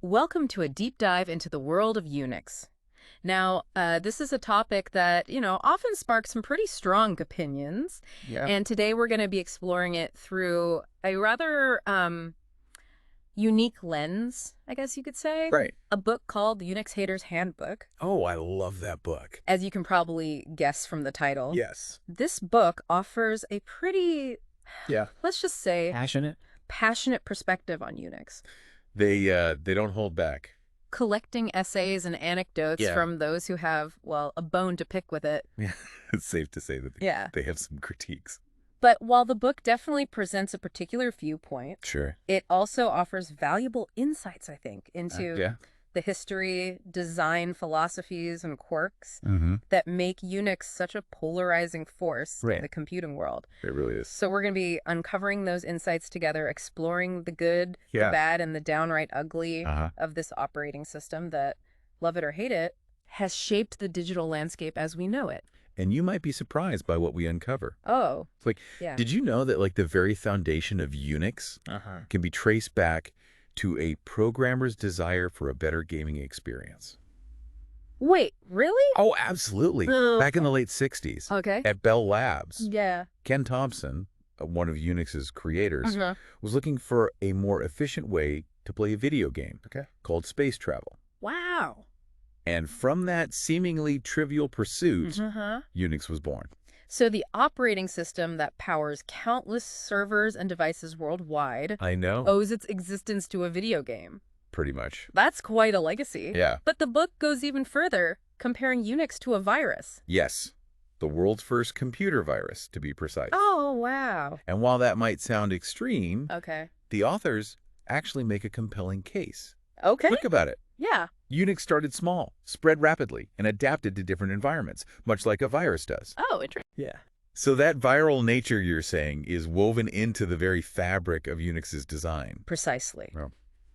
Welcome to a deep dive into the world of Unix. Now, this is a topic that, often sparks some pretty strong opinions. Yeah. And today we're going to be exploring it through a rather unique lens, I guess you could say. Right. A book called the UNIX-HATERS Handbook. Oh, I love that book. As you can probably guess from the title. Yes. This book offers a pretty, Yeah. let's just say, Passionate. perspective on Unix. They don't hold back. Collecting essays and anecdotes Yeah. from those who have, well, a bone to pick with it. Yeah. It's safe to say that Yeah. they have some critiques. But while the book definitely presents a particular viewpoint, Sure. it also offers valuable insights, I think, into Yeah. the history, design philosophies, and quirks Mm-hmm. that make Unix such a polarizing force Right. in the computing world. It really is. So we're going to be uncovering those insights together, exploring the good, Yeah. the bad, and the downright ugly Uh-huh. of this operating system that, love it or hate it, has shaped the digital landscape as we know it. And you might be surprised by what we uncover. Oh, It's like, yeah. did you know that the very foundation of Unix can be traced back to a programmer's desire for a better gaming experience? Wait, really? Oh, absolutely. Oh. Back in the late 60s Okay. at Bell Labs, Yeah. Ken Thompson, one of Unix's creators, Uh-huh. was looking for a more efficient way to play a video game called space travel. Wow. And from that seemingly trivial pursuit, Uh-huh. Unix was born. So the operating system that powers countless servers and devices worldwide I know. owes its existence to a video game. Pretty much. That's quite a legacy. Yeah. But the book goes even further, comparing Unix to a virus. Yes. The world's first computer virus, to be precise. Oh, wow. And while that might sound extreme, Okay. the authors actually make a compelling case. Okay. Think about it. Yeah. Unix started small, spread rapidly, and adapted to different environments, much like a virus does. Oh, interesting. Yeah. So that viral nature you're saying is woven into the very fabric of Unix's design. Precisely. Yeah.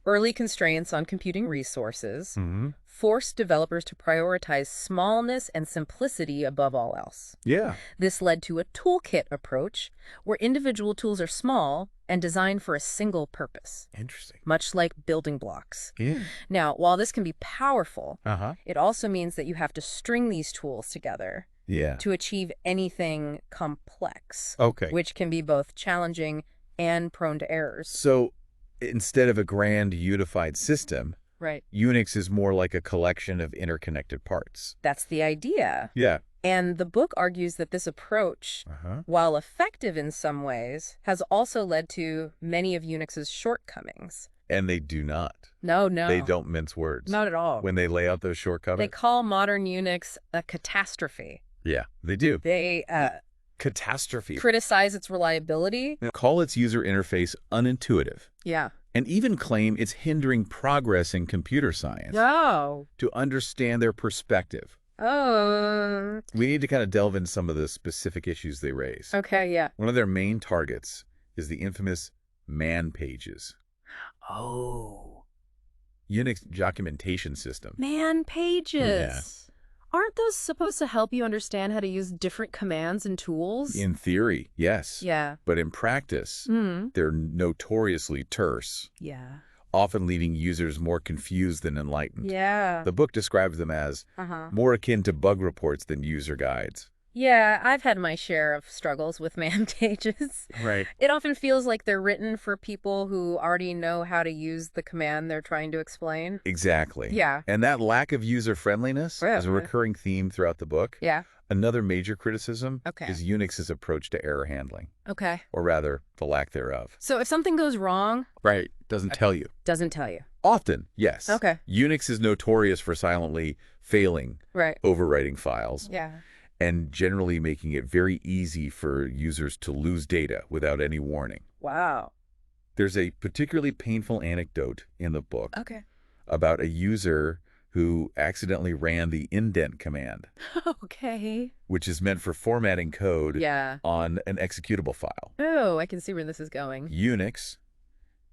Early constraints on computing resources Mm-hmm. forced developers to prioritize smallness and simplicity above all else. Yeah. This led to a toolkit approach where individual tools are small and designed for a single purpose, Interesting. much like building blocks. Yeah. Now, while this can be powerful, Uh-huh. it also means that you have to string these tools together Yeah. to achieve anything complex, Okay. which can be both challenging and prone to errors. So instead of a grand unified system, Right. Unix is more like a collection of interconnected parts. That's the idea. Yeah. And the book argues that this approach, Uh-huh. while effective in some ways, has also led to many of Unix's shortcomings. And they do not. No. They don't mince words. Not at all. When they lay out those They shortcomings. call modern Unix a catastrophe. Yeah, they do. They Catastrophe. criticize its reliability. Call its user interface unintuitive. Yeah. And even claim it's hindering progress in computer science Oh. to understand their perspective. Oh. We need to kind of delve into some of the specific issues they raise. Okay, yeah. One of their main targets is the infamous man pages. Oh. Unix documentation system. Man pages. Yeah. Aren't those supposed to help you understand how to use different commands and tools? In theory, yes. Yeah. But in practice, Hmm. they're notoriously terse, Yeah. often leaving users more confused than enlightened. Yeah. The book describes them as Uh-huh. more akin to bug reports than user guides. Yeah, I've had my share of struggles with man pages. Right. It often feels like they're written for people who already know how to use the command they're trying to explain. Exactly. Yeah. And that lack of user-friendliness is a Yeah. recurring theme throughout the book. Yeah. Another major criticism Okay. is Unix's approach to error handling, Okay. or rather, the lack thereof. So if something goes wrong, Right. Doesn't tell you. doesn't tell you. Often, yes. Okay. Unix is notorious for silently failing Right. overwriting files Yeah. and generally making it very easy for users to lose data without any warning. Wow. There's a particularly painful anecdote in the book Okay. about a user who accidentally ran the indent command, Okay. which is meant for formatting code Yeah. on an executable file. Oh, I can see where this is going. Unix,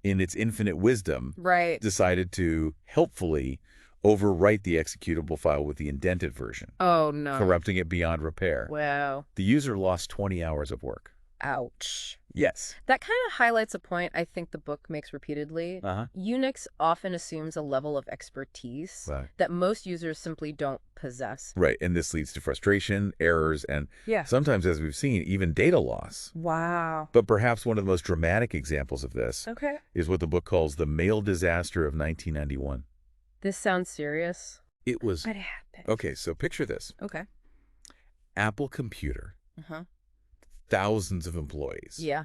in its infinite wisdom, Right. decided to helpfully overwrite the executable file with the indented version, Oh, no. corrupting it beyond repair. Wow. The user lost 20 hours of work. Ouch. Yes. That kind of highlights a point I think the book makes repeatedly. Unix often assumes a level of expertise Right. that most users simply don't possess. Right, and this leads to frustration, errors, and sometimes, as we've seen, even data loss. Wow. But perhaps one of the most dramatic examples of this is what the book calls the mail disaster of 1991. This sounds serious. It was... But it happened. Okay, so picture this. Okay. Apple Computer. Thousands of employees. Yeah.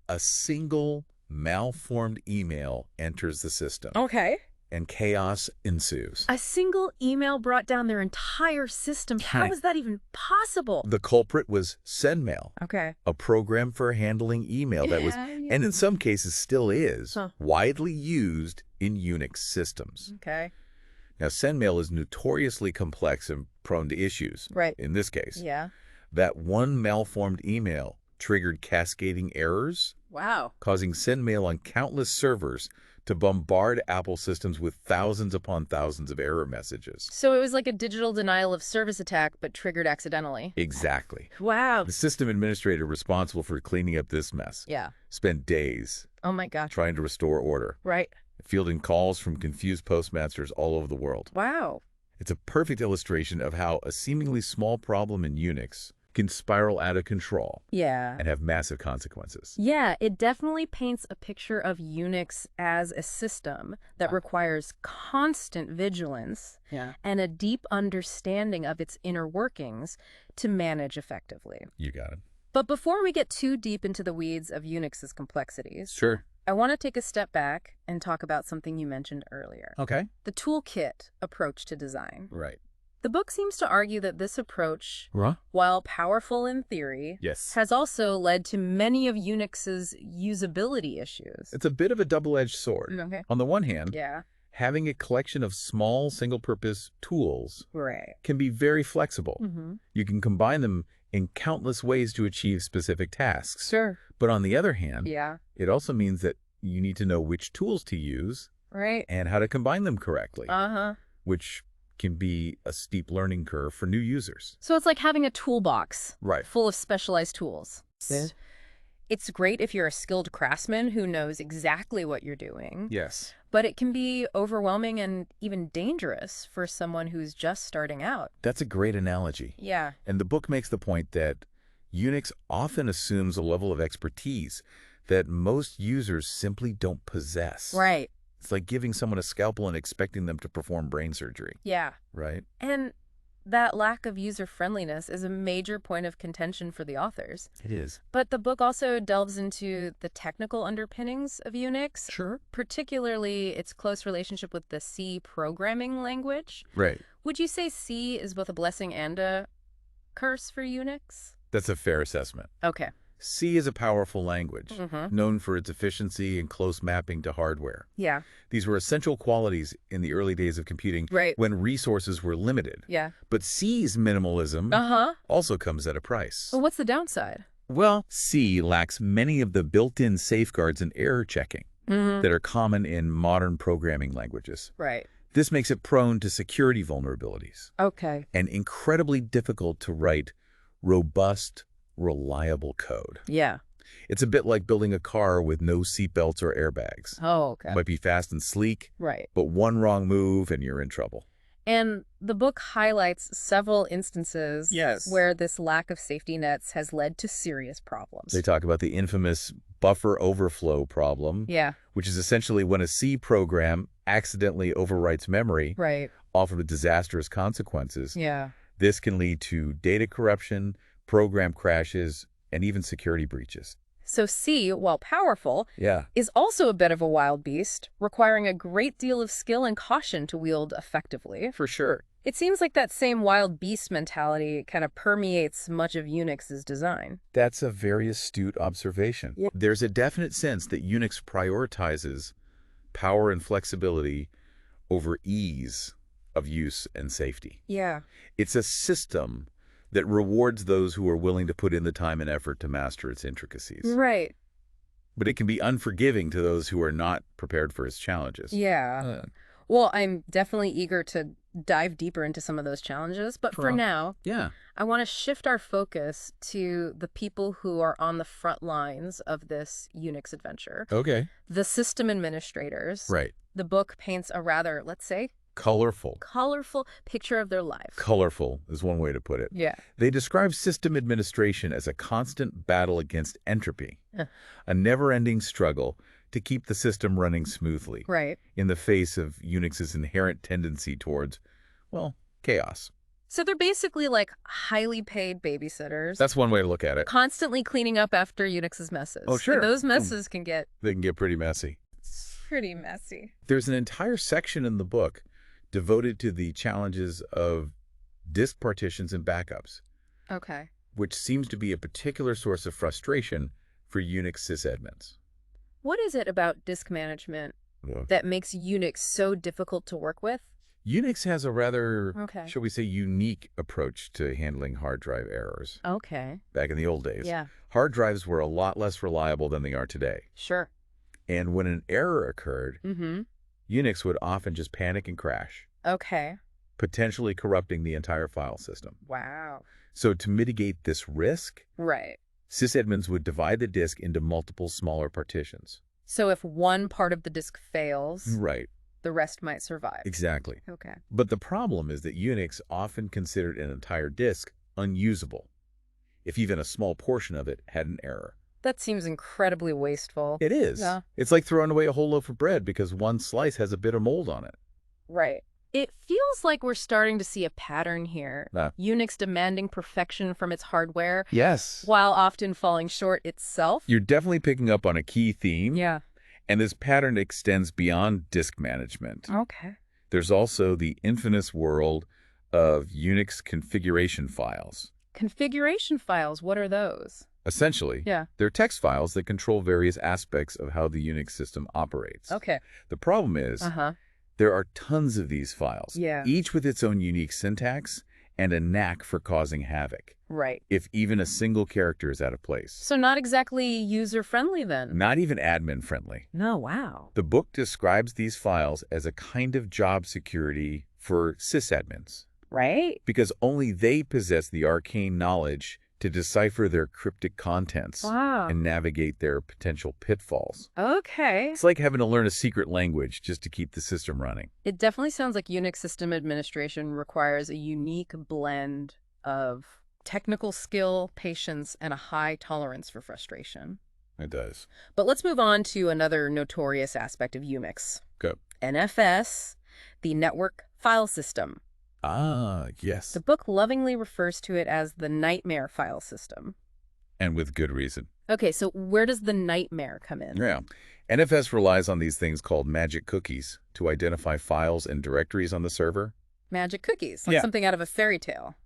A single malformed email enters the system. Okay. And chaos ensues. A single email brought down their entire system. How is that even possible? The culprit was SendMail. Okay. A program for handling email that was, and in some cases still is, widely used in Unix systems. Okay. Now, SendMail is notoriously complex and prone to issues. Right. In this case. Yeah. That one malformed email triggered cascading errors. Wow. Causing SendMail on countless servers to bombard Apple systems with thousands upon thousands of error messages. So it was like a digital denial of service attack, but triggered accidentally. Exactly. Wow. The system administrator responsible for cleaning up this mess spent days trying to restore order. Right. Fielding calls from confused postmasters all over the world. Wow. It's a perfect illustration of how a seemingly small problem in Unix can spiral out of control and have massive consequences. Yeah, it definitely paints a picture of Unix as a system that requires constant vigilance and a deep understanding of its inner workings to manage effectively. You got it. But before we get too deep into the weeds of Unix's complexities, I want to take a step back and talk about something you mentioned earlier. Okay. The toolkit approach to design. Right. The book seems to argue that this approach, while powerful in theory, has also led to many of Unix's usability issues. It's a bit of a double-edged sword. On the one hand, having a collection of small single-purpose tools can be very flexible. You can combine them in countless ways to achieve specific tasks. But on the other hand, it also means that you need to know which tools to use and how to combine them correctly, which can be a steep learning curve for new users. So it's like having a toolbox full of specialized tools. It's great if you're a skilled craftsman who knows exactly what you're doing. But it can be overwhelming and even dangerous for someone who's just starting out. That's a great analogy. And the book makes the point that Unix often assumes a level of expertise that most users simply don't possess. It's like giving someone a scalpel and expecting them to perform brain surgery. Right? And that lack of user-friendliness is a major point of contention for the authors. It is. But the book also delves into the technical underpinnings of Unix. Particularly its close relationship with the C programming language. Would you say C is both a blessing and a curse for Unix? That's a fair assessment. Okay. C is a powerful language, known for its efficiency and close mapping to hardware. These were essential qualities in the early days of computing when resources were limited. But C's minimalism also comes at a price. Well, what's the downside? Well, C lacks many of the built-in safeguards and error checking that are common in modern programming languages. This makes it prone to security vulnerabilities. And incredibly difficult to write robust, reliable code. It's a bit like building a car with no seatbelts or airbags. It might be fast and sleek, but one wrong move and you're in trouble. And the book highlights several instances where this lack of safety nets has led to serious problems. They talk about the infamous buffer overflow problem, which is essentially when a C program accidentally overwrites memory, often with disastrous consequences. This can lead to data corruption, program crashes, and even security breaches. So C, while powerful, is also a bit of a wild beast, requiring a great deal of skill and caution to wield effectively. For sure. It seems like that same wild beast mentality kind of permeates much of Unix's design. That's a very astute observation. There's a definite sense that Unix prioritizes power and flexibility over ease of use and safety. It's a system that rewards those who are willing to put in the time and effort to master its intricacies. But it can be unforgiving to those who are not prepared for its challenges. Well, I'm definitely eager to dive deeper into some of those challenges. But for now, I want to shift our focus to the people who are on the front lines of this Unix adventure. Okay. The system administrators. Right. The book paints a rather, let's say, colorful picture of their life. Colorful is one way to put it. Yeah. They describe system administration as a constant battle against entropy, a never-ending struggle to keep the system running smoothly. Right. In the face of Unix's inherent tendency towards, well, chaos. So they're basically like highly paid babysitters. That's one way to look at it. Constantly cleaning up after Unix's messes. Oh, sure. And those messes can get... They can get pretty messy. Pretty messy. There's an entire section in the book devoted to the challenges of disk partitions and backups. Okay. Which seems to be a particular source of frustration for Unix sysadmins. What is it about disk management that makes Unix so difficult to work with? Unix has a rather, shall we say, unique approach to handling hard drive errors. Okay. Back in the old days, hard drives were a lot less reliable than they are today. Sure. And when an error occurred, Unix would often just panic and crash. Okay. Potentially corrupting the entire file system. Wow. So to mitigate this risk, sysadmins would divide the disk into multiple smaller partitions. So if one part of the disk fails, the rest might survive. Exactly. Okay. But the problem is that Unix often considered an entire disk unusable, if even a small portion of it had an error. That seems incredibly wasteful. It is. Yeah. It's like throwing away a whole loaf of bread because one slice has a bit of mold on it. Right. It feels like we're starting to see a pattern here. Unix demanding perfection from its hardware. Yes. While often falling short itself. You're definitely picking up on a key theme. Yeah. And this pattern extends beyond disk management. Okay. There's also the infamous world of Unix configuration files. Configuration files, what are those? Essentially, they're text files that control various aspects of how the Unix system operates. Okay. The problem is, there are tons of these files, each with its own unique syntax and a knack for causing havoc. Right. If even a single character is out of place. So not exactly user-friendly then? Not even admin-friendly. No, wow. The book describes these files as a kind of job security for sysadmins. Right. Because only they possess the arcane knowledge to decipher their cryptic contents and navigate their potential pitfalls. Okay. It's like having to learn a secret language just to keep the system running. It definitely sounds like Unix system administration requires a unique blend of technical skill, patience, and a high tolerance for frustration. It does. But let's move on to another notorious aspect of Unix. Go. NFS, the network file system. Ah, yes. The book lovingly refers to it as the nightmare file system. And with good reason. Okay, so where does the nightmare come in? Yeah. NFS relies on these things called magic cookies to identify files and directories on the server. Magic cookies? Like something out of a fairy tale?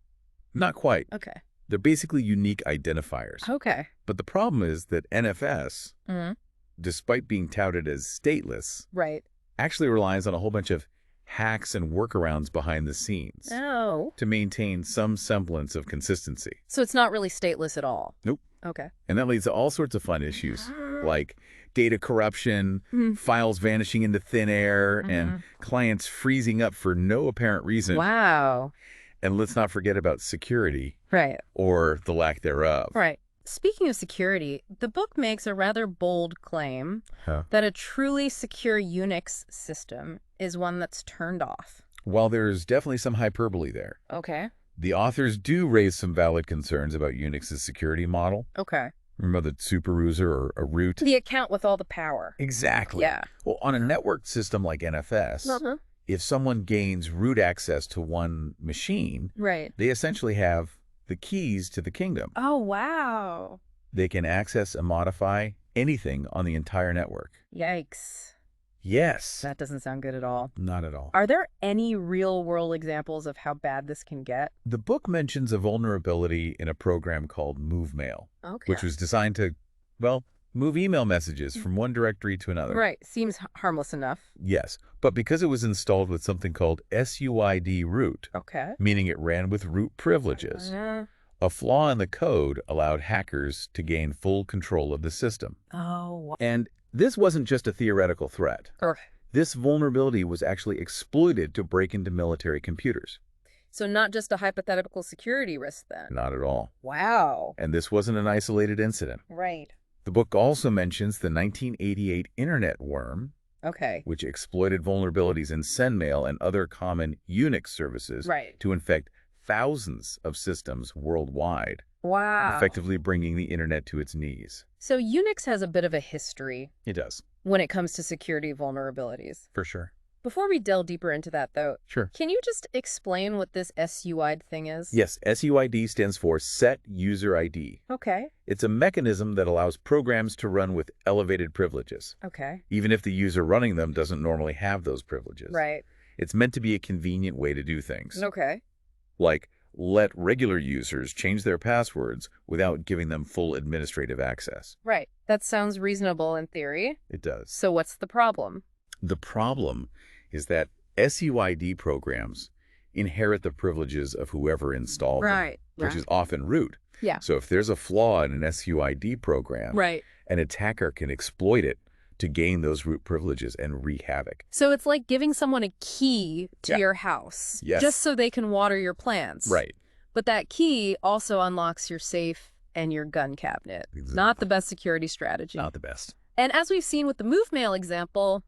Not quite. Okay. They're basically unique identifiers. Okay. But the problem is that NFS, despite being touted as stateless, actually relies on a whole bunch of hacks and workarounds behind the scenes to maintain some semblance of consistency. So it's not really stateless at all? Nope. Okay. And that leads to all sorts of fun issues like data corruption, files vanishing into thin air, and clients freezing up for no apparent reason. Wow. And let's not forget about security. Right. Or the lack thereof. Right. Speaking of security, the book makes a rather bold claim that a truly secure Unix system is one that's turned off. While there's definitely some hyperbole there. Okay. The authors do raise some valid concerns about Unix's security model. Okay. Remember the super user or a root? The account with all the power. Exactly. Yeah. Well, on a networked system like NFS, if someone gains root access to one machine, they essentially have the keys to the kingdom. Oh, wow. They can access and modify anything on the entire network. Yikes. Yes. That doesn't sound good at all. Not at all. Are there any real-world examples of how bad this can get? The book mentions a vulnerability in a program called MoveMail, which was designed to, well, move email messages from one directory to another. Right. Seems harmless enough. Yes. But because it was installed with something called SUID root, meaning it ran with root privileges, a flaw in the code allowed hackers to gain full control of the system. Oh. And this wasn't just a theoretical threat. This vulnerability was actually exploited to break into military computers. So not just a hypothetical security risk then? Not at all. Wow. And this wasn't an isolated incident. Right. The book also mentions the 1988 Internet worm, okay, which exploited vulnerabilities in SendMail and other common UNIX services to infect thousands of systems worldwide. Wow. Effectively bringing the Internet to its knees. So Unix has a bit of a history. It does. When it comes to security vulnerabilities. For sure. Before we delve deeper into that, though, Sure. Can you just explain what this SUID thing is? Yes, SUID stands for Set User ID. Okay. It's a mechanism that allows programs to run with elevated privileges. Okay. Even if the user running them doesn't normally have those privileges. Right. It's meant to be a convenient way to do things. Okay. Like, let regular users change their passwords without giving them full administrative access. Right. That sounds reasonable in theory. It does. So what's the problem? The problem is that SUID programs inherit the privileges of whoever installed them, which is often root. Yeah. So if there's a flaw in an SUID program, an attacker can exploit it to gain those root privileges and wreak havoc. So it's like giving someone a key to your house, just so they can water your plants. Right. But that key also unlocks your safe and your gun cabinet. Exactly. Not the best security strategy. Not the best. And as we've seen with the MoveMail example,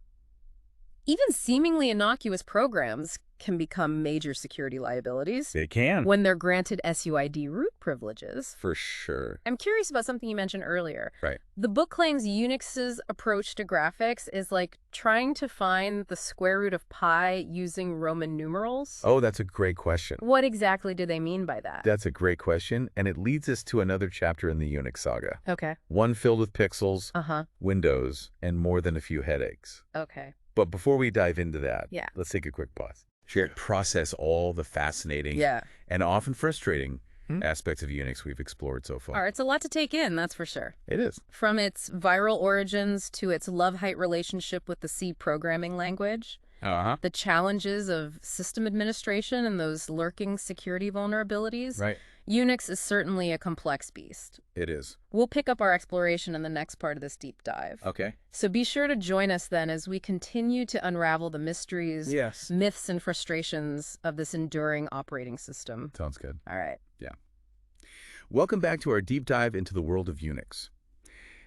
even seemingly innocuous programs can become major security liabilities. They can. When they're granted SUID root privileges. For sure. I'm curious about something you mentioned earlier. Right. The book claims Unix's approach to graphics is like trying to find the square root of pi using Roman numerals. Oh, that's a great question. What exactly do they mean by that? That's a great question, and it leads us to another chapter in the Unix saga. Okay. One filled with pixels, windows, and more than a few headaches. Okay. But before we dive into that, let's take a quick pause. Sure. Process all the fascinating and often frustrating aspects of Unix we've explored so far. All right, it's a lot to take in, that's for sure. It is. From its viral origins to its love-hate relationship with the C programming language, the challenges of system administration and those lurking security vulnerabilities. Right. Unix is certainly a complex beast. It is. We'll pick up our exploration in the next part of this deep dive. Okay. So be sure to join us then as we continue to unravel the mysteries, myths, and frustrations of this enduring operating system. Sounds good. All right. Yeah. Welcome back to our deep dive into the world of Unix.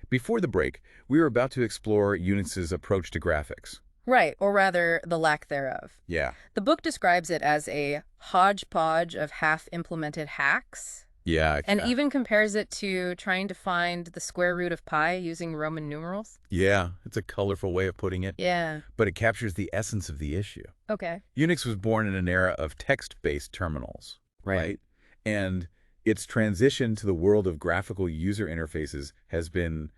Before the break, we were about to explore Unix's approach to graphics. Right, or rather, the lack thereof. Yeah. The book describes it as a hodgepodge of half-implemented hacks. Yeah. And even compares it to trying to find the square root of pi using Roman numerals. Yeah, it's a colorful way of putting it. Yeah. But it captures the essence of the issue. Okay. Unix was born in an era of text-based terminals, right? And its transition to the world of graphical user interfaces has been,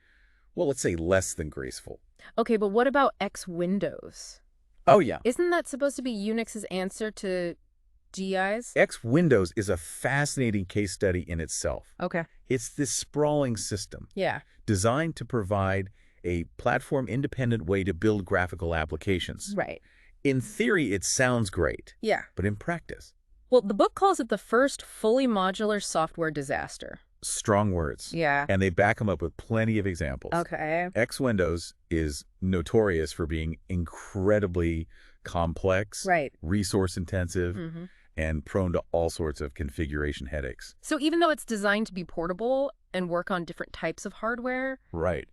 well, let's say less than graceful. Okay, but what about X Windows? Oh, yeah. Isn't that supposed to be Unix's answer to GIs? X Windows is a fascinating case study in itself. Okay. It's this sprawling system. Yeah. Designed to provide a platform-independent way to build graphical applications. Right. In theory, it sounds great. Yeah. But in practice? Well, the book calls it the first fully modular software disaster. Strong words. Yeah. And they back them up with plenty of examples. Okay. X Windows is notorious for being incredibly complex, resource-intensive, and prone to all sorts of configuration headaches. So even though it's designed to be portable and work on different types of hardware,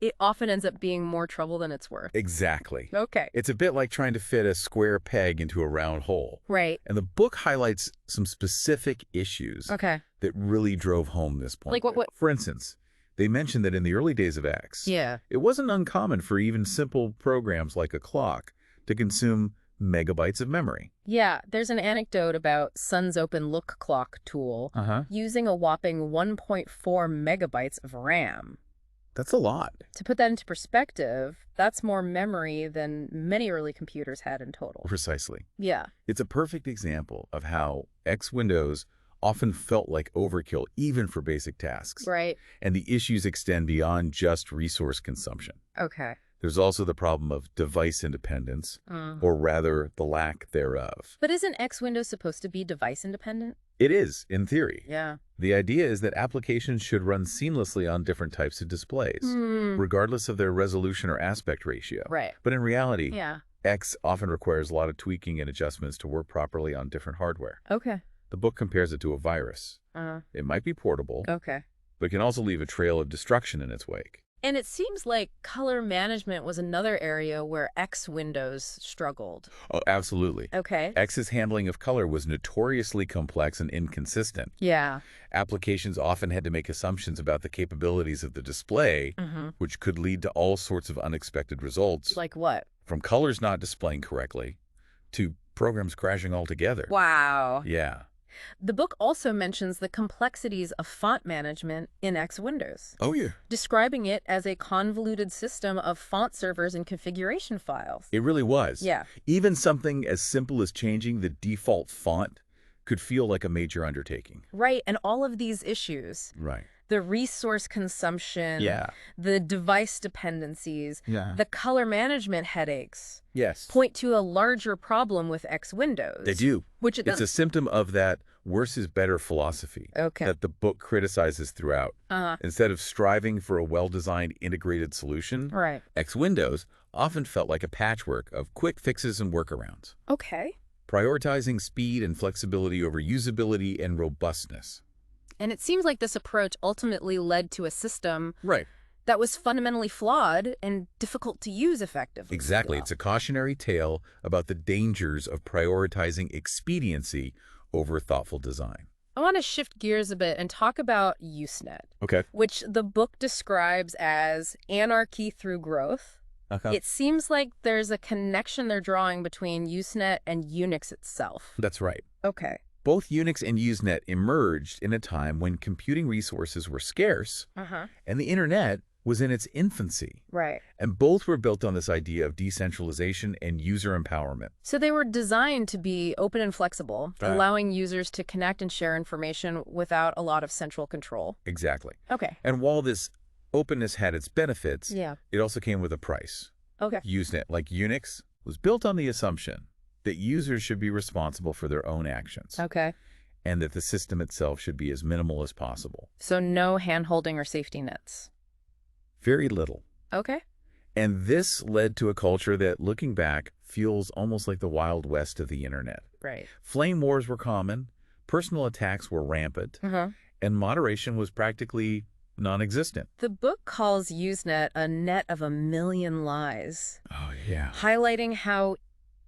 it often ends up being more trouble than it's worth. Exactly. Okay. It's a bit like trying to fit a square peg into a round hole. Right. And the book highlights some specific issues that really drove home this point. Like what? For instance, they mentioned that in the early days of X, it wasn't uncommon for even simple programs like a clock to consume megabytes of memory. Yeah, there's an anecdote about Sun's Open Look Clock tool using a whopping 1.4 megabytes of RAM. That's a lot. To put that into perspective, that's more memory than many early computers had in total. Precisely. Yeah. It's a perfect example of how X Windows often felt like overkill, even for basic tasks. Right. And the issues extend beyond just resource consumption. Okay. There's also the problem of device independence, or rather, the lack thereof. But isn't X Windows supposed to be device independent? It is, in theory. Yeah. The idea is that applications should run seamlessly on different types of displays, regardless of their resolution or aspect ratio. Right. But in reality, X often requires a lot of tweaking and adjustments to work properly on different hardware. Okay. The book compares it to a virus. It might be portable, Okay. but can also leave a trail of destruction in its wake. And it seems like color management was another area where X Windows struggled. Oh, absolutely. Okay. X's handling of color was notoriously complex and inconsistent. Yeah. Applications often had to make assumptions about the capabilities of the display, which could lead to all sorts of unexpected results. Like what? From colors not displaying correctly to programs crashing altogether. Wow. Yeah. The book also mentions the complexities of font management in X Windows. Oh, yeah. Describing it as a convoluted system of font servers and configuration files. It really was. Yeah. Even something as simple as changing the default font could feel like a major undertaking. Right, and all of these issues. Right. The resource consumption, the device dependencies, the color management headaches point to a larger problem with X Windows. They do. It's a symptom of that worse is better philosophy that the book criticizes throughout. Instead of striving for a well-designed integrated solution, X Windows often felt like a patchwork of quick fixes and workarounds. Okay. Prioritizing speed and flexibility over usability and robustness. And it seems like this approach ultimately led to a system Right. that was fundamentally flawed and difficult to use effectively. Exactly. It's a cautionary tale about the dangers of prioritizing expediency over thoughtful design. I want to shift gears a bit and talk about Usenet, which the book describes as anarchy through growth. It seems like there's a connection they're drawing between Usenet and Unix itself. That's right. Okay. Both Unix and Usenet emerged in a time when computing resources were scarce and the internet was in its infancy. Right. And both were built on this idea of decentralization and user empowerment. So they were designed to be open and flexible, allowing users to connect and share information without a lot of central control. Exactly. Okay. And while this openness had its benefits, it also came with a price. Okay. Usenet, like Unix, was built on the assumption that users should be responsible for their own actions. Okay. And that the system itself should be as minimal as possible. So no hand-holding or safety nets? Very little. Okay. And this led to a culture that, looking back, feels almost like the Wild West of the internet. Right. Flame wars were common, personal attacks were rampant, and moderation was practically non-existent. The book calls Usenet a net of a million lies. Oh, yeah. Highlighting how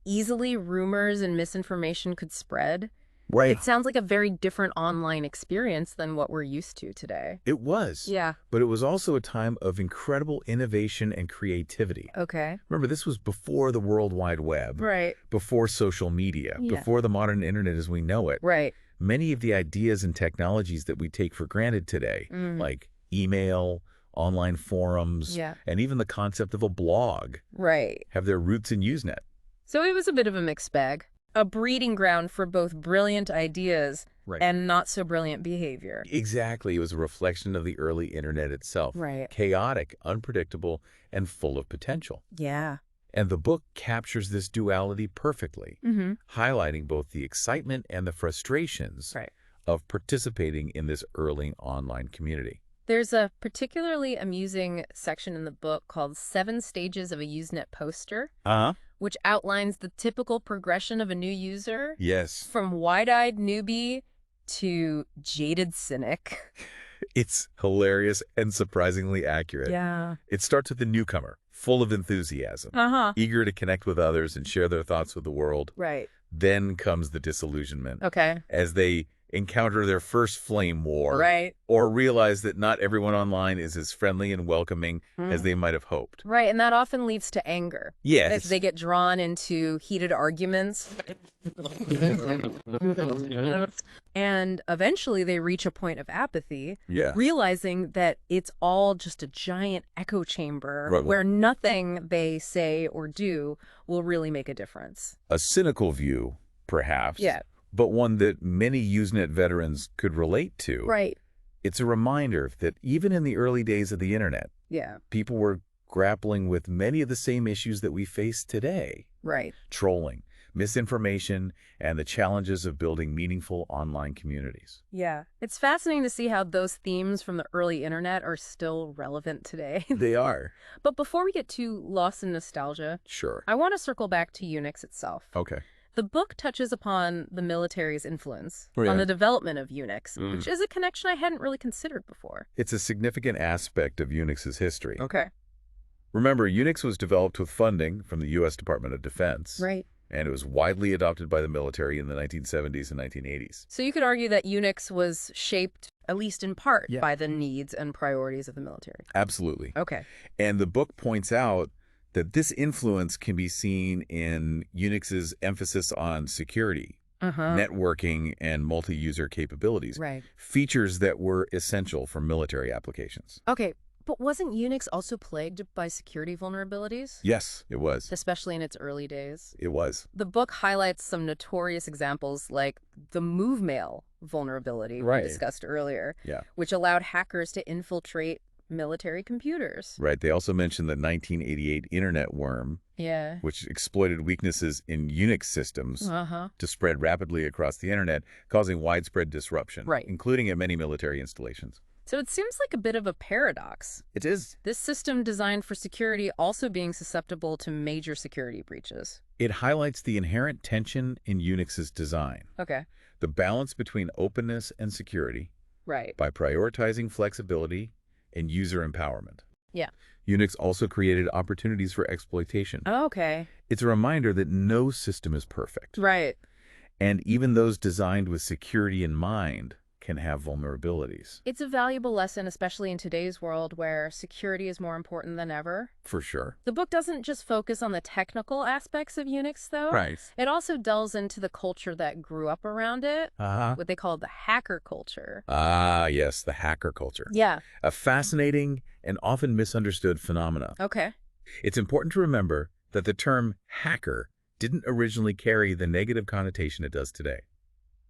easily rumors and misinformation could spread. Right. It sounds like a very different online experience than what we're used to today. It was. Yeah. But it was also a time of incredible innovation and creativity. Okay. Remember, this was before the World Wide Web. Right. Before social media. Before the modern internet as we know it. Right. Many of the ideas and technologies that we take for granted today, like email, online forums, and even the concept of a blog, have their roots in Usenet. So it was a bit of a mixed bag. A breeding ground for both brilliant ideas and not so brilliant behavior. Exactly. It was a reflection of the early internet itself. Right. Chaotic, unpredictable, and full of potential. Yeah. And the book captures this duality perfectly, highlighting both the excitement and the frustrations of participating in this early online community. There's a particularly amusing section in the book called 7 Stages of a Usenet Poster, which outlines the typical progression of a new user. Yes. From wide-eyed newbie to jaded cynic. It's hilarious and surprisingly accurate. Yeah. It starts with the newcomer, full of enthusiasm, eager to connect with others and share their thoughts with the world. Right. Then comes the disillusionment. Okay. As they encounter their first flame war. Right. Or realize that not everyone online is as friendly and welcoming as they might have hoped. Right, and that often leads to anger. Yes. As they get drawn into heated arguments. And eventually they reach a point of apathy, realizing that it's all just a giant echo chamber where nothing they say or do will really make a difference. A cynical view, perhaps. But one that many Usenet veterans could relate to. Right. It's a reminder that even in the early days of the internet, people were grappling with many of the same issues that we face today. Right. Trolling, misinformation, and the challenges of building meaningful online communities. Yeah. It's fascinating to see how those themes from the early internet are still relevant today. They are. But before we get too lost in nostalgia, Sure. I want to circle back to Unix itself. Okay. The book touches upon the military's influence on the development of Unix, which is a connection I hadn't really considered before. It's a significant aspect of Unix's history. Okay. Remember, Unix was developed with funding from the U.S. Department of Defense. Right. And it was widely adopted by the military in the 1970s and 1980s. So you could argue that Unix was shaped, at least in part, by the needs and priorities of the military. Absolutely. Okay. And the book points out that this influence can be seen in Unix's emphasis on security, networking, and multi-user capabilities. Right. Features that were essential for military applications. Okay. But wasn't Unix also plagued by security vulnerabilities? Yes, it was. Especially in its early days. It was. The book highlights some notorious examples like the MoveMail vulnerability we discussed earlier, which allowed hackers to infiltrate military computers. Right. They also mentioned the 1988 Internet worm, which exploited weaknesses in Unix systems to spread rapidly across the Internet, causing widespread disruption, including at many military installations. So it seems like a bit of a paradox. It is. This system designed for security also being susceptible to major security breaches. It highlights the inherent tension in Unix's design. Okay. The balance between openness and security. Right. By prioritizing flexibility and user empowerment. Yeah. Unix also created opportunities for exploitation. Oh, okay. It's a reminder that no system is perfect. Right. And even those designed with security in mind can have vulnerabilities. It's a valuable lesson, especially in today's world where security is more important than ever. For sure. The book doesn't just focus on the technical aspects of Unix, though. Right. It also delves into the culture that grew up around it, what they call the hacker culture. Ah, yes, the hacker culture. Yeah. A fascinating and often misunderstood phenomena. Okay. It's important to remember that the term hacker didn't originally carry the negative connotation it does today.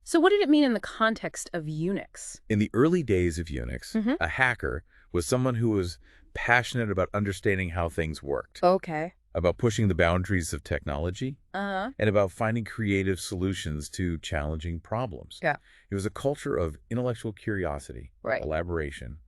So what did it mean in the context of Unix? In the early days of Unix, a hacker was someone who was passionate about understanding how things worked. Okay. About pushing the boundaries of technology. And about finding creative solutions to challenging problems. Yeah. It was a culture of intellectual curiosity, collaboration,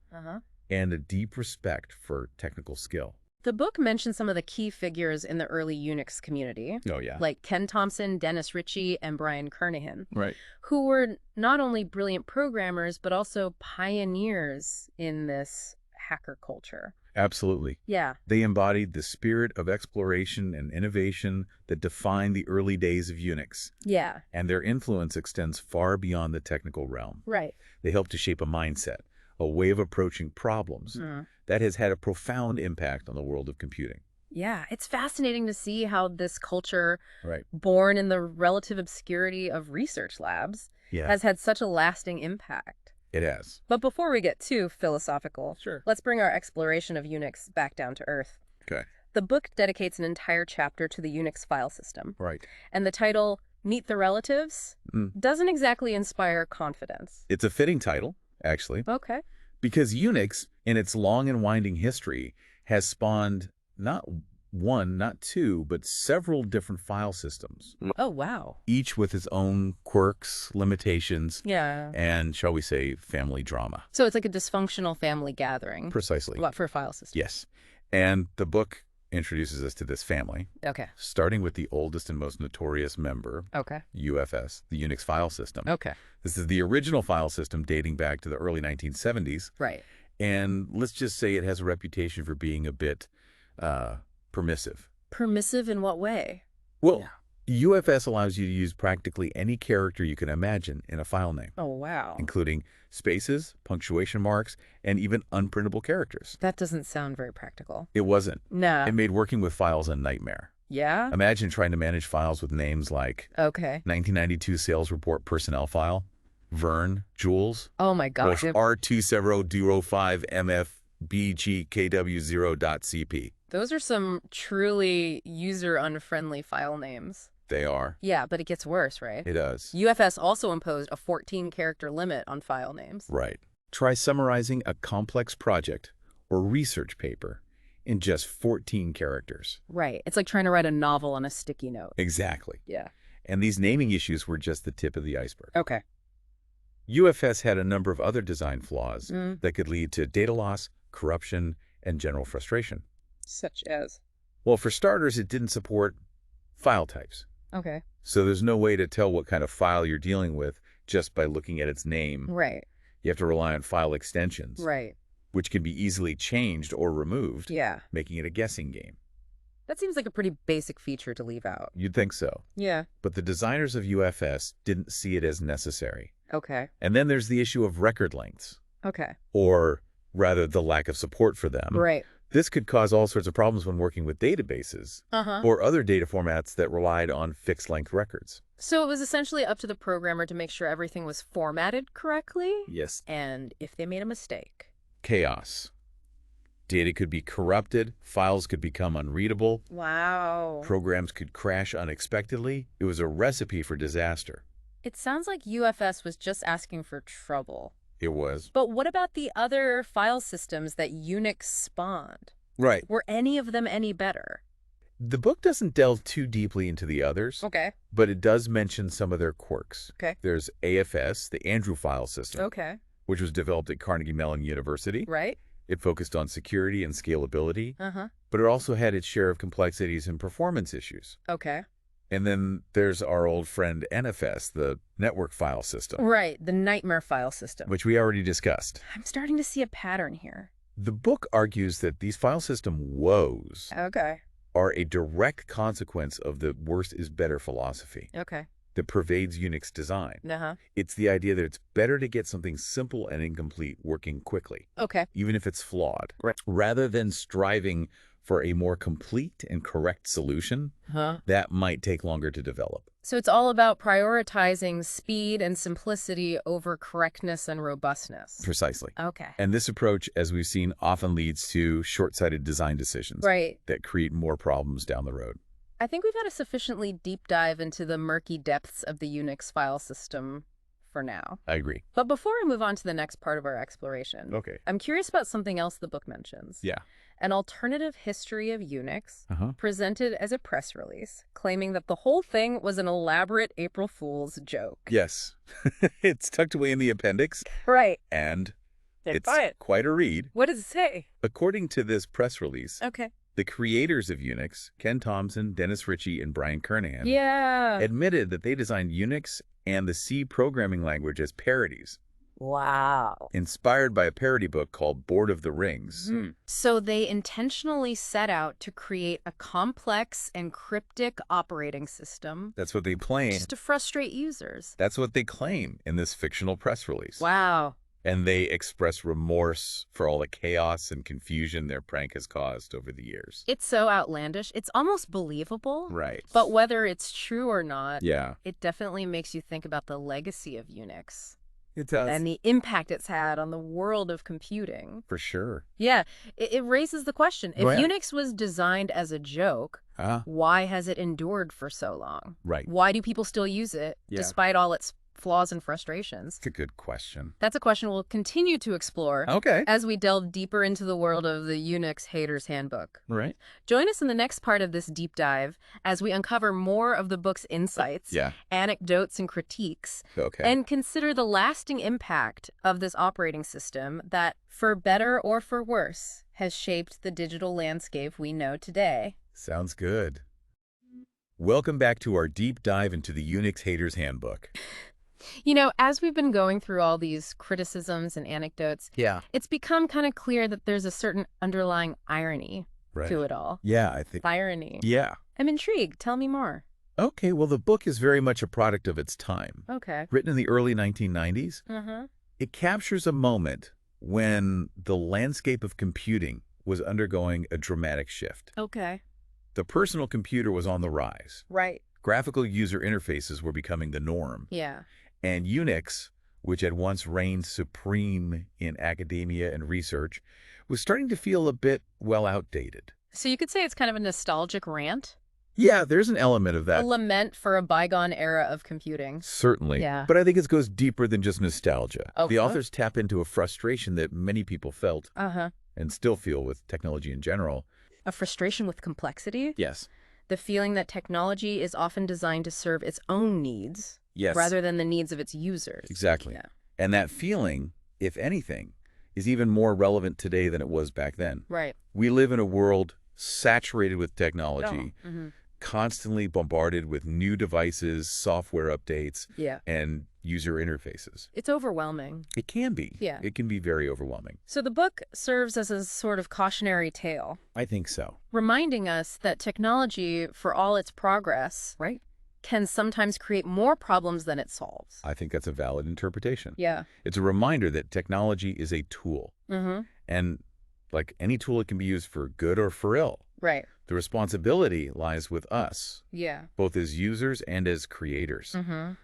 and a deep respect for technical skill. The book mentions some of the key figures in the early Unix community. Oh, yeah. Like Ken Thompson, Dennis Ritchie, and Brian Kernighan. Right. Who were not only brilliant programmers, but also pioneers in this hacker culture. Absolutely. Yeah. They embodied the spirit of exploration and innovation that defined the early days of Unix. Yeah. And their influence extends far beyond the technical realm. Right. They helped to shape a mindset, a way of approaching problems that has had a profound impact on the world of computing. Yeah, it's fascinating to see how this culture, born in the relative obscurity of research labs, has had such a lasting impact. It has. But before we get too philosophical, let's bring our exploration of Unix back down to earth. Okay. The book dedicates an entire chapter to the Unix file system. Right. And the title, Meet the Relatives, doesn't exactly inspire confidence. It's a fitting title, actually. Okay. Because Unix, in its long and winding history, has spawned not one, not two, but several different file systems. Oh, wow. Each with its own quirks, limitations, yeah, and, shall we say, family drama. So it's like a dysfunctional family gathering. Precisely. What, for a file system? Yes. And the book introduces us to this family. Okay. Starting with the oldest and most notorious member, UFS, the Unix file system. Okay. This is the original file system dating back to the early 1970s. Right. And let's just say it has a reputation for being a bit permissive. Permissive in what way? Well, UFS allows you to use practically any character you can imagine in a file name. Oh, wow. Including spaces, punctuation marks, and even unprintable characters. That doesn't sound very practical. It wasn't. No. It made working with files a nightmare. Yeah? Imagine trying to manage files with names like 1992 sales report personnel file, Vern, Jules. Oh my gosh. R27005MFBGKW0.CP. Those are some truly user-unfriendly file names. They are. Yeah, but it gets worse, right? It does. UFS also imposed a 14-character limit on file names. Right. Try summarizing a complex project or research paper in just 14 characters. Right. It's like trying to write a novel on a sticky note. Exactly. Yeah. And these naming issues were just the tip of the iceberg. Okay. UFS had a number of other design flaws that could lead to data loss, corruption, and general frustration. Such as? Well, for starters, it didn't support file types. Okay. So there's no way to tell what kind of file you're dealing with just by looking at its name. Right. You have to rely on file extensions. Right. Which can be easily changed or removed, yeah, making it a guessing game. That seems like a pretty basic feature to leave out. You'd think so. Yeah. But the designers of UFS didn't see it as necessary. Okay. And then there's the issue of record lengths. Okay. Or rather, the lack of support for them. Right. This could cause all sorts of problems when working with databases or other data formats that relied on fixed-length records. So it was essentially up to the programmer to make sure everything was formatted correctly? Yes. And if they made a mistake? Chaos. Data could be corrupted, files could become unreadable. Wow. Programs could crash unexpectedly. It was a recipe for disaster. It sounds like UFS was just asking for trouble. It was. But what about the other file systems that Unix spawned? Right. Were any of them any better? The book doesn't delve too deeply into the others. Okay. But it does mention some of their quirks. Okay. There's AFS, the Andrew file system. Okay. Which was developed at Carnegie Mellon University. Right. It focused on security and scalability. But it also had its share of complexities and performance issues. Okay. And then there's our old friend NFS, the network file system. Right, the nightmare file system. Which we already discussed. I'm starting to see a pattern here. The book argues that these file system woes are a direct consequence of the worse is better philosophy that pervades Unix design. It's the idea that it's better to get something simple and incomplete working quickly, even if it's flawed, rather than striving for a more complete and correct solution that might take longer to develop. So it's all about prioritizing speed and simplicity over correctness and robustness. Precisely. Okay. And this approach, as we've seen, often leads to short-sighted design decisions that create more problems down the road. I think we've had a sufficiently deep dive into the murky depths of the Unix file system for now. I agree. But before we move on to the next part of our exploration, I'm curious about something else the book mentions. Yeah. An alternative history of Unix presented as a press release, claiming that the whole thing was an elaborate April Fool's joke. Yes. It's tucked away in the appendix. Right. And it's quite a read. What does it say? According to this press release, the creators of Unix, Ken Thompson, Dennis Ritchie, and Brian Kernighan, admitted that they designed Unix and the C programming language as parodies. Wow. Inspired by a parody book called Board of the Rings. So they intentionally set out to create a complex and cryptic operating system. That's what they claim. Just to frustrate users. That's what they claim in this fictional press release. Wow. And they express remorse for all the chaos and confusion their prank has caused over the years. It's so outlandish. It's almost believable. Right. But whether it's true or not, it definitely makes you think about the legacy of Unix. It does. And the impact it's had on the world of computing. For sure. Yeah. It raises the question. If Unix was designed as a joke, why has it endured for so long? Right. Why do people still use it, despite all its flaws and frustrations? It's a good question. That's a question we'll continue to explore as we delve deeper into the world of the UNIX-HATERS Handbook. Right. Join us in the next part of this deep dive as we uncover more of the book's insights, anecdotes, and critiques, and consider the lasting impact of this operating system that, for better or for worse, has shaped the digital landscape we know today. Sounds good. Welcome back to our deep dive into the UNIX-HATERS Handbook. You know, as we've been going through all these criticisms and anecdotes, it's become kind of clear that there's a certain underlying irony to it all. Yeah, I think. Irony. Yeah. I'm intrigued. Tell me more. Okay, well, the book is very much a product of its time. Okay. Written in the early 1990s, it captures a moment when the landscape of computing was undergoing a dramatic shift. Okay. The personal computer was on the rise. Right. Graphical user interfaces were becoming the norm. Yeah. And Unix, which had once reigned supreme in academia and research, was starting to feel a bit, well, outdated. So you could say it's kind of a nostalgic rant? Yeah, there's an element of that. A lament for a bygone era of computing. Certainly. Yeah. But I think it goes deeper than just nostalgia. The authors tap into a frustration that many people felt and still feel with technology in general. A frustration with complexity? Yes. The feeling that technology is often designed to serve its own needs rather than the needs of its users. Exactly. Yeah. And that feeling, if anything, is even more relevant today than it was back then. Right. We live in a world saturated with technology, constantly bombarded with new devices, software updates, and user interfaces. It's overwhelming. It can be. Yeah. It can be very overwhelming. So the book serves as a sort of cautionary tale. I think so. Reminding us that technology, for all its progress, can sometimes create more problems than it solves. I think that's a valid interpretation. Yeah. It's a reminder that technology is a tool. And like any tool, it can be used for good or for ill. Right. The responsibility lies with us, Yeah. both as users and as creators,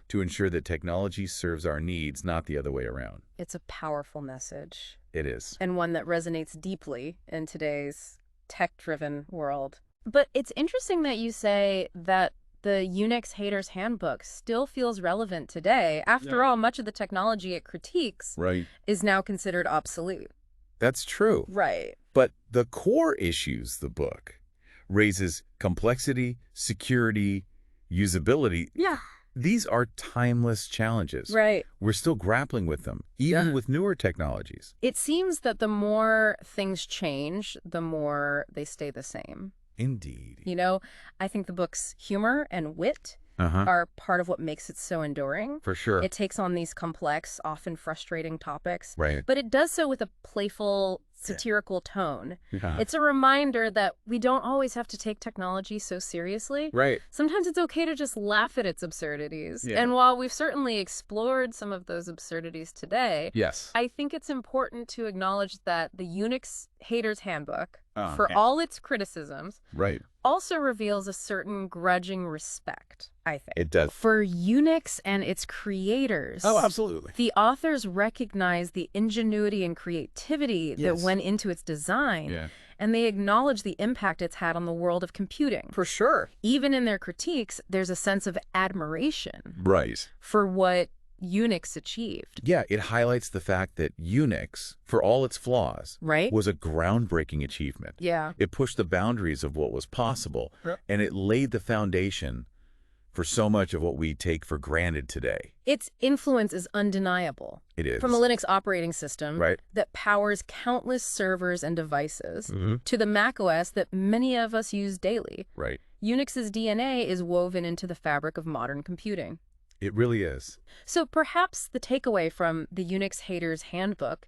to ensure that technology serves our needs, not the other way around. It's a powerful message. It is. And one that resonates deeply in today's tech-driven world. But it's interesting that you say that the UNIX-HATERS Handbook still feels relevant today. After all, much of the technology it critiques is now considered obsolete. That's true. Right. But the core issues the book raises complexity, security, usability. Yeah. These are timeless challenges. Right. We're still grappling with them, even with newer technologies. It seems that the more things change, the more they stay the same. Indeed. You know, I think the book's humor and wit are part of what makes it so enduring. For sure. It takes on these complex, often frustrating topics, Right. but it does so with a playful, satirical tone. Yeah. It's a reminder that we don't always have to take technology so seriously. Right. Sometimes it's okay to just laugh at its absurdities. Yeah. And while we've certainly explored some of those absurdities today, I think it's important to acknowledge that the UNIX-HATERS Handbook, for all its criticisms, also reveals a certain grudging respect, I think. It does. For Unix and its creators. Oh, absolutely. The authors recognize the ingenuity and creativity that went into its design, and they acknowledge the impact it's had on the world of computing. For sure. Even in their critiques, there's a sense of admiration Right. for what Unix achieved. Yeah, it highlights the fact that Unix, for all its flaws, was a groundbreaking achievement. Yeah. It pushed the boundaries of what was possible, and it laid the foundation for so much of what we take for granted today. Its influence is undeniable. It is. From a Linux operating system that powers countless servers and devices to the macOS that many of us use daily. Right. Unix's DNA is woven into the fabric of modern computing. It really is. So perhaps the takeaway from the UNIX-HATERS Handbook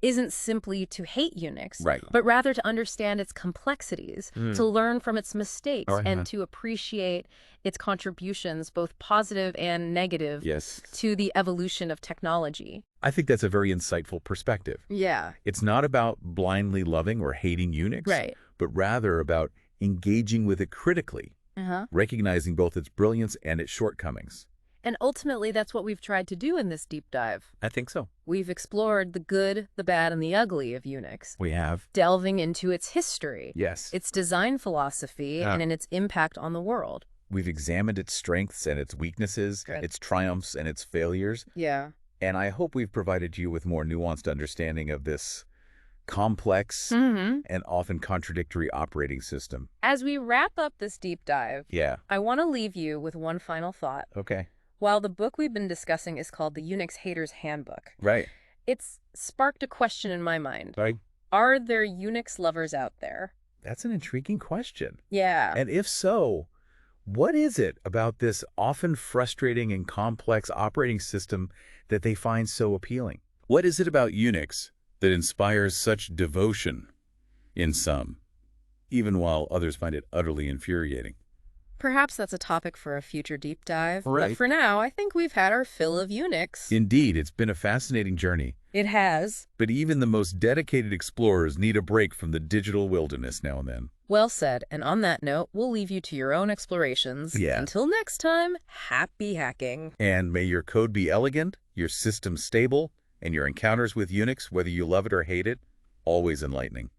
isn't simply to hate Unix, but rather to understand its complexities, to learn from its mistakes, and to appreciate its contributions, both positive and negative, to the evolution of technology. I think that's a very insightful perspective. Yeah. It's not about blindly loving or hating Unix, but rather about engaging with it critically, recognizing both its brilliance and its shortcomings. And ultimately, that's what we've tried to do in this deep dive. I think so. We've explored the good, the bad, and the ugly of Unix. We have. Delving into its history, Yes. its design philosophy, and in its impact on the world. We've examined its strengths and its weaknesses, its triumphs and its failures. Yeah. And I hope we've provided you with more nuanced understanding of this complex and often contradictory operating system. As we wrap up this deep dive, I want to leave you with one final thought. Okay. While the book we've been discussing is called the UNIX-HATERS Handbook, it's sparked a question in my mind. Are there Unix lovers out there? That's an intriguing question. Yeah. And if so, what is it about this often frustrating and complex operating system that they find so appealing? What is it about Unix that inspires such devotion in some, even while others find it utterly infuriating? Perhaps that's a topic for a future deep dive. But for now, I think we've had our fill of Unix. Indeed, it's been a fascinating journey. It has. But even the most dedicated explorers need a break from the digital wilderness now and then. Well said. And on that note, we'll leave you to your own explorations. Until next time, happy hacking. And may your code be elegant, your system stable, and your encounters with Unix, whether you love it or hate it, always enlightening.